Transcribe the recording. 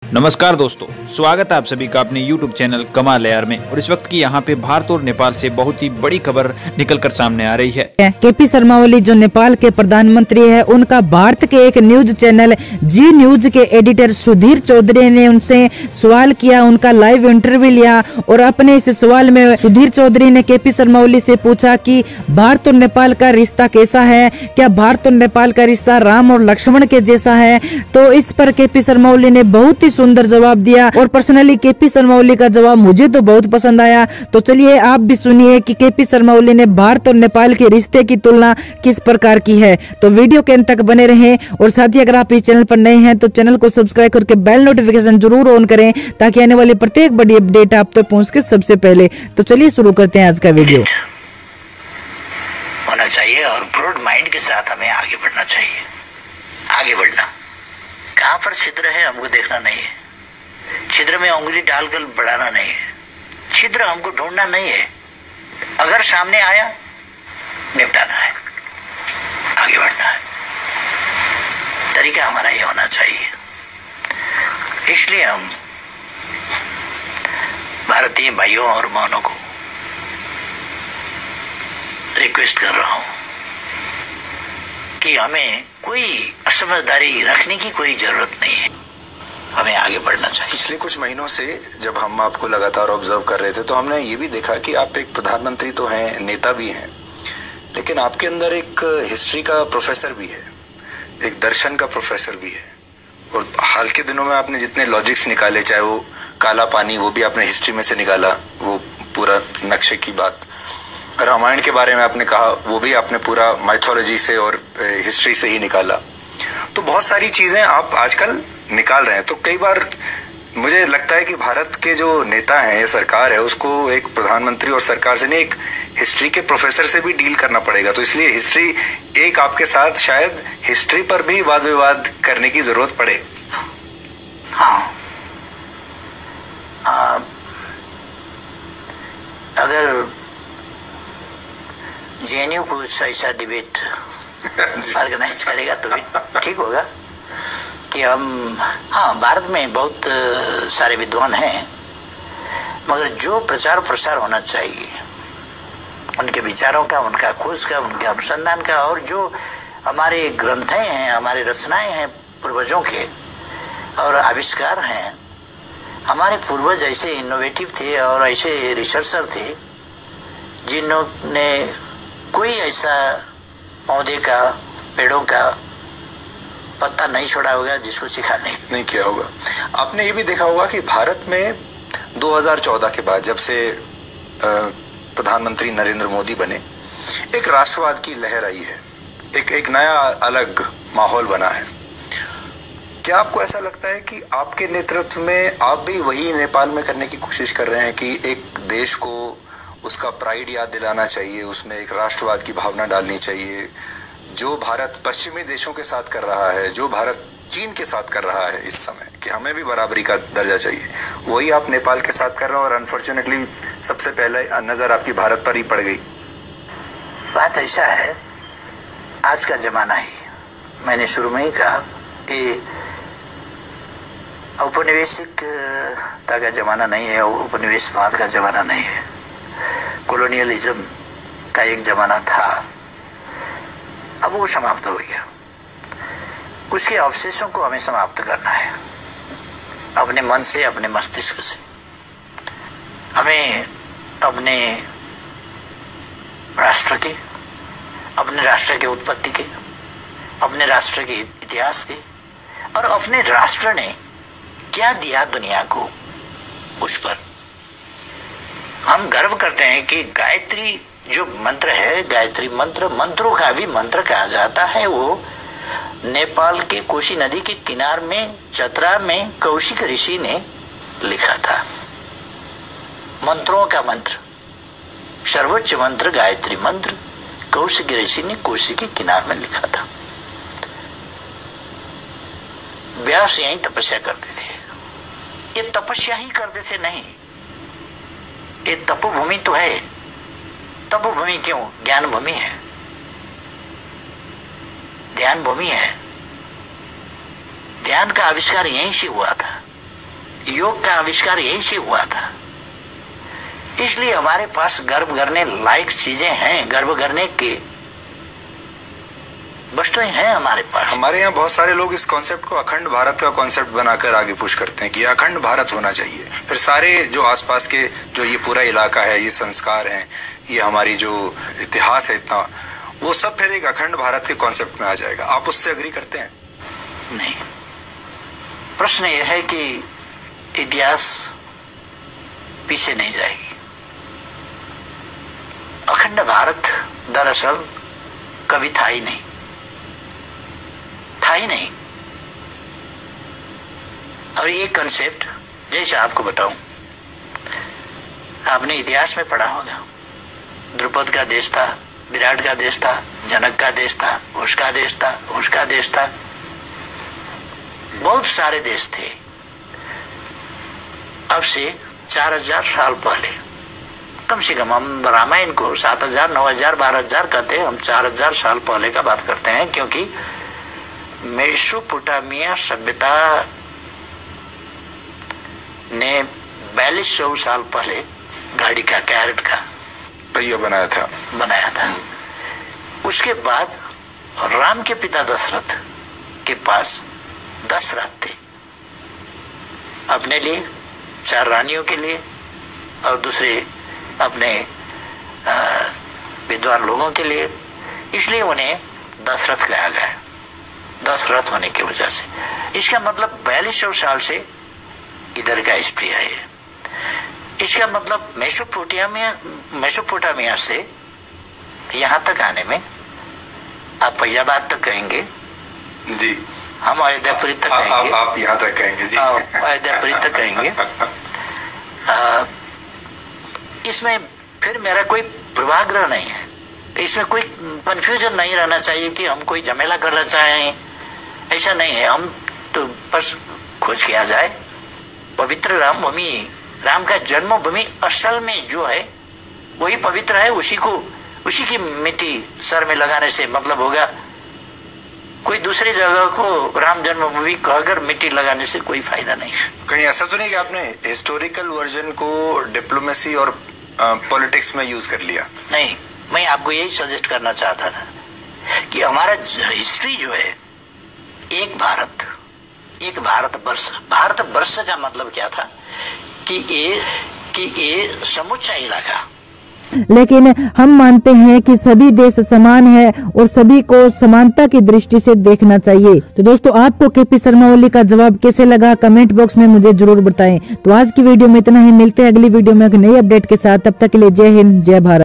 नमस्कार दोस्तों, स्वागत है आप सभी का अपने YouTube चैनल कमाल एयर में। और इस वक्त की यहाँ पे भारत और नेपाल से बहुत ही बड़ी खबर निकलकर सामने आ रही है। केपी शर्मा ओली जो नेपाल के प्रधानमंत्री है, उनका भारत के एक न्यूज चैनल जी न्यूज के एडिटर सुधीर चौधरी ने उनसे सवाल किया, उनका लाइव इंटरव्यू लिया। और अपने इस सवाल में सुधीर चौधरी ने केपी शर्मा ओली से पूछा कि भारत और नेपाल का रिश्ता कैसा है, क्या भारत और नेपाल का रिश्ता राम और लक्ष्मण के जैसा है। तो इस पर केपी शर्मा ओली ने बहुत ही सुंदर जवाब दिया और पर्सनली केपी शर्मा ओली का जवाब मुझे तो बहुत पसंद आया। तो चलिए आप भी सुनिए कि केपी शर्मा ओली ने भारत और नेपाल के रिश्ते की तुलना किस प्रकार की है। तो वीडियो के अंत तक बने रहें और साथ ही अगर आप इस चैनल पर नए हैं तो चैनल को सब्सक्राइब करके बेल नोटिफिकेशन जरूर ऑन करें ताकि आने वाली प्रत्येक बड़ी अपडेट आप तक पहुंच के सबसे पहले। तो चलिए शुरू करते हैं आज का वीडियो। होना चाहिए और ब्रॉड माइंड के साथ हमें आगे बढ़ना चाहिए। आगे बढ़ना, कहाँ पर छिद्र है हमको देखना नहीं है, छिद्र में उंगली डालकर बढ़ाना नहीं है, छिद्र हमको ढूंढना नहीं है, अगर सामने आया निपटाना है, आगे बढ़ना है। तरीका हमारा ये होना चाहिए। इसलिए हम भारतीय भाइयों और बहनों को रिक्वेस्ट कर रहा हूं कि हमें कोई असमझदारी रखने की कोई जरूरत नहीं है, हमें आगे बढ़ना चाहिए। पिछले कुछ महीनों से जब हम आपको लगातार ऑब्जर्व कर रहे थे तो हमने ये भी देखा कि आप एक प्रधानमंत्री तो हैं, नेता भी हैं, लेकिन आपके अंदर एक हिस्ट्री का प्रोफेसर भी है, एक दर्शन का प्रोफेसर भी है। और हाल के दिनों में आपने जितने लॉजिक्स निकाले, चाहे वो काला पानी, वो भी आपने हिस्ट्री में से निकाला, वो पूरा नक्शे की बात, रामायण के बारे में आपने कहा, वो भी आपने पूरा माइथोलॉजी से और हिस्ट्री से ही निकाला। तो बहुत सारी चीजें आप आजकल निकाल रहे हैं। तो कई बार मुझे लगता है कि भारत के जो नेता हैं, सरकार है, उसको एक प्रधानमंत्री और सरकार से नहीं, एक हिस्ट्री के प्रोफेसर से भी डील करना पड़ेगा। तो इसलिए हिस्ट्री एक आपके साथ शायद हिस्ट्री पर भी वाद विवाद करने की जरूरत पड़े। हाँ, अगर जेएनयू कुछ ऐसा डिबेट ऑर्गेनाइज करेगा तो भी ठीक होगा कि हम, हाँ, भारत में बहुत सारे विद्वान हैं, मगर जो प्रचार प्रसार होना चाहिए उनके विचारों का, उनका खोज का, उनके अनुसंधान का, और जो हमारे ग्रंथें हैं, हमारे रचनाएं हैं पूर्वजों के और आविष्कार हैं, हमारे पूर्वज ऐसे इनोवेटिव थे और ऐसे रिसर्चर थे जिन्होंने कोई ऐसा पौधे का, पेड़ों का पत्ता नहीं छोड़ा होगा जिसको सिखा नहीं किया होगा। आपने ये भी देखा होगा कि भारत में 2014 के बाद जब से प्रधानमंत्री नरेंद्र मोदी बने, एक राष्ट्रवाद की लहर आई है, एक नया अलग माहौल बना है। क्या आपको ऐसा लगता है कि आपके नेतृत्व में आप भी वही नेपाल में करने की कोशिश कर रहे हैं कि एक देश को उसका प्राइड याद दिलाना चाहिए, उसमें एक राष्ट्रवाद की भावना डालनी चाहिए, जो भारत पश्चिमी देशों के साथ कर रहा है, जो भारत चीन के साथ कर रहा है इस समय, कि हमें भी बराबरी का दर्जा चाहिए, वही आप नेपाल के साथ कर रहे हो और अनफॉर्चुनेटली सबसे पहले नजर आपकी भारत पर ही पड़ गई। बात ऐसा है, आज का जमाना ही, मैंने शुरू में ही कहा कि औपनिवेशिकता का जमाना नहीं है, उपनिवेशवाद का जमाना नहीं है, कॉलोनियलिज्म का एक जमाना था, अब वो समाप्त हो गया। उसके अवशेषों को हमें समाप्त करना है, अपने मन से, अपने मस्तिष्क से। हमें अपने राष्ट्र के, अपने राष्ट्र के उत्पत्ति के, अपने राष्ट्र के इतिहास के और अपने राष्ट्र ने क्या दिया दुनिया को, उस पर हम गर्व करते हैं कि गायत्री जो मंत्र है, गायत्री मंत्र, मंत्रों का भी मंत्र कहा जाता है, वो नेपाल के कोशी नदी के किनार में चतरा में कौशिक ऋषि ने लिखा था। मंत्रों का मंत्र, सर्वोच्च मंत्र गायत्री मंत्र कौशिक ऋषि ने कोशी के किनार में लिखा था। व्यास यहीं तपस्या करते थे। ये तपस्या ही करते थे नहीं, ये तपोभूमि तो है। तपोभूमि क्यों? ज्ञान भूमि है, ध्यान भूमि है। ध्यान का आविष्कार यहीं से हुआ था। योग का आविष्कार यहीं से हुआ था। इसलिए हमारे पास गर्व करने लायक चीजें हैं, गर्व करने की वस्तुएं हैं हमारे पास। हमारे यहाँ बहुत सारे लोग इस कॉन्सेप्ट को अखंड भारत का कॉन्सेप्ट बनाकर आगे पुश करते हैं कि अखंड भारत होना चाहिए। फिर सारे जो आसपास के जो ये पूरा इलाका है, ये संस्कार हैं, ये हमारी जो इतिहास है इतना, वो सब फिर एक अखंड भारत के कॉन्सेप्ट में आ जाएगा। आप उससे अग्री करते हैं? नहीं, प्रश्न यह है कि इतिहास पीछे नहीं जाएगी। अखंड भारत दरअसल कभी था ही नहीं, था ही नहीं। और ये कंसेप्ट जैसे आपको बताऊं, आपने इतिहास में पढ़ा होगा, द्रुपद का देश था, विराट का देश था, जनक का देश था, उसका देश था, उसका देश था, बहुत सारे देश थे। अब से 4000 साल पहले, कम से कम हम रामायण को 7000, 9000, 12000 कहते हैं, हम 4000 साल पहले का बात करते हैं, क्योंकि मेसोपोटामिया सभ्यता ने 4200 साल पहले गाड़ी का, कैरेट का पहिया बनाया था। उसके बाद राम के पिता दशरथ के पास 10 रथ थे, अपने लिए, 4 रानियों के लिए और दूसरे अपने विद्वान लोगों के लिए। इसलिए उन्हें 10 रथ कहा गया, 10 रथ होने की वजह से। इसका मतलब 4200 साल से इधर का हिस्ट्री है। इसका मतलब मेसोपोटामिया से यहाँ तक आने में, आप फैजाबाद तक कहेंगे जी, हम अयोध्यापुरी तक कहेंगे, आप यहाँ तक कहेंगे जी, अयोध्यापुरी तक कहेंगे। इसमें फिर मेरा कोई पूर्वाग्रह नहीं है, इसमें कोई कंफ्यूजन नहीं रहना चाहिए कि हम कोई झमेला करना चाहें, ऐसा नहीं है। हम तो बस खोज किया जाए पवित्र राम भूमि, राम का जन्मभूमि असल में जो है वही पवित्र है। उसी की मिट्टी सर में लगाने से मतलब होगा, कोई दूसरी जगह को राम जन्मभूमि कहकर मिट्टी लगाने से कोई फायदा नहीं। कहीं ऐसा तो नहीं कि आपने हिस्टोरिकल वर्जन को डिप्लोमेसी और पॉलिटिक्स में यूज कर लिया? नहीं, मैं आपको यही सजेस्ट करना चाहता था कि हमारा हिस्ट्री जो है, एक भारत, एक भारतवर्ष। भारतवर्ष का मतलब क्या था कि ये समूचा इलाका। लेकिन हम मानते हैं कि सभी देश समान है और सभी को समानता की दृष्टि से देखना चाहिए। तो दोस्तों, आपको केपी शर्मा ओली का जवाब कैसे लगा, कमेंट बॉक्स में मुझे जरूर बताएं। तो आज की वीडियो में इतना ही, मिलते हैं अगली वीडियो में एक नई अपडेट के साथ। तब तक के लिए जय हिंद, जय भारत।